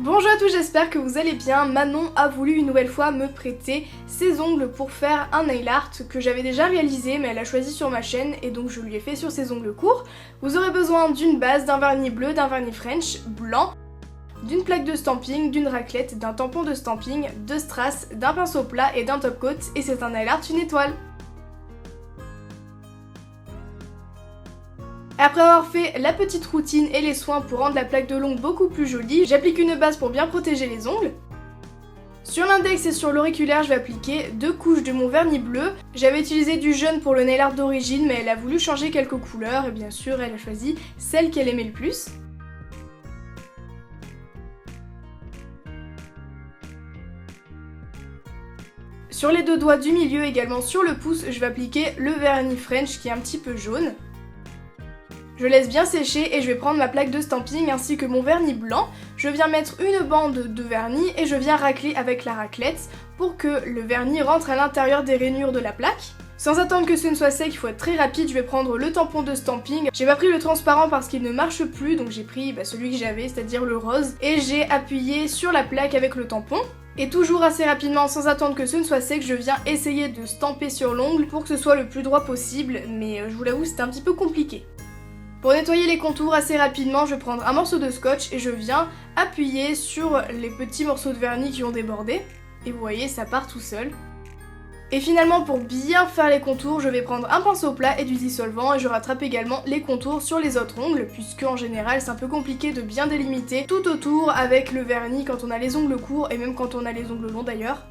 Bonjour à tous, j'espère que vous allez bien. Manon a voulu une nouvelle fois me prêter ses ongles pour faire un nail art que j'avais déjà réalisé, mais elle a choisi sur ma chaîne et donc je lui ai fait sur ses ongles courts. Vous aurez besoin d'une base, d'un vernis bleu, d'un vernis French blanc, d'une plaque de stamping, d'une raclette, d'un tampon de stamping, de strass, d'un pinceau plat et d'un top coat, et c'est un nail art une étoile. Après avoir fait la petite routine et les soins pour rendre la plaque de l'ongle beaucoup plus jolie, j'applique une base pour bien protéger les ongles. Sur l'index et sur l'auriculaire, je vais appliquer 2 couches de mon vernis bleu. J'avais utilisé du jaune pour le nail art d'origine, mais elle a voulu changer quelques couleurs et bien sûr elle a choisi celle qu'elle aimait le plus. Sur les deux doigts du milieu, également sur le pouce, je vais appliquer le vernis French qui est un petit peu jaune. Je laisse bien sécher et je vais prendre ma plaque de stamping ainsi que mon vernis blanc. Je viens mettre une bande de vernis et je viens racler avec la raclette pour que le vernis rentre à l'intérieur des rainures de la plaque. Sans attendre que ce ne soit sec, il faut être très rapide, je vais prendre le tampon de stamping. J'ai pas pris le transparent parce qu'il ne marche plus, donc j'ai pris celui que j'avais, c'est-à-dire le rose. Et j'ai appuyé sur la plaque avec le tampon. Et toujours assez rapidement, sans attendre que ce ne soit sec, je viens essayer de stamper sur l'ongle pour que ce soit le plus droit possible, mais je vous l'avoue, c'était un petit peu compliqué. Pour nettoyer les contours assez rapidement, je vais prendre un morceau de scotch et je viens appuyer sur les petits morceaux de vernis qui ont débordé. Et vous voyez, ça part tout seul. Et finalement, pour bien faire les contours, je vais prendre un pinceau plat et du dissolvant et je rattrape également les contours sur les autres ongles, puisque en général c'est un peu compliqué de bien délimiter tout autour avec le vernis quand on a les ongles courts et même quand on a les ongles longs d'ailleurs.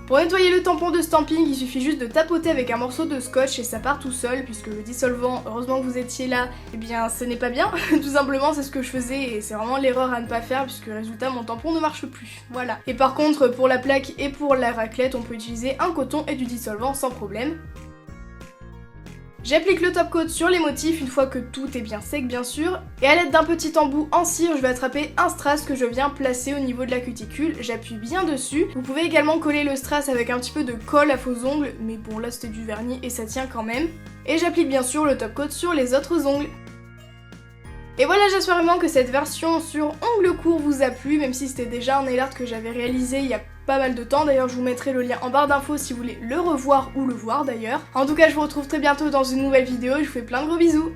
Pour nettoyer le tampon de stamping, il suffit juste de tapoter avec un morceau de scotch et ça part tout seul, puisque le dissolvant, heureusement que vous étiez là, eh bien ce n'est pas bien. Tout simplement c'est ce que je faisais et c'est vraiment l'erreur à ne pas faire, puisque résultat mon tampon ne marche plus. Voilà. Et par contre pour la plaque et pour la raclette, on peut utiliser un coton et du dissolvant sans problème. J'applique le top coat sur les motifs une fois que tout est bien sec bien sûr, et à l'aide d'un petit embout en cire, je vais attraper un strass que je viens placer au niveau de la cuticule, j'appuie bien dessus. Vous pouvez également coller le strass avec un petit peu de colle à faux ongles, mais bon là c'était du vernis et ça tient quand même. Et j'applique bien sûr le top coat sur les autres ongles. Et voilà, j'espère vraiment que cette version sur ongles courts vous a plu, même si c'était déjà un nail art que j'avais réalisé il y a pas mal de temps. D'ailleurs, je vous mettrai le lien en barre d'infos si vous voulez le revoir ou le voir d'ailleurs. En tout cas, je vous retrouve très bientôt dans une nouvelle vidéo et je vous fais plein de gros bisous.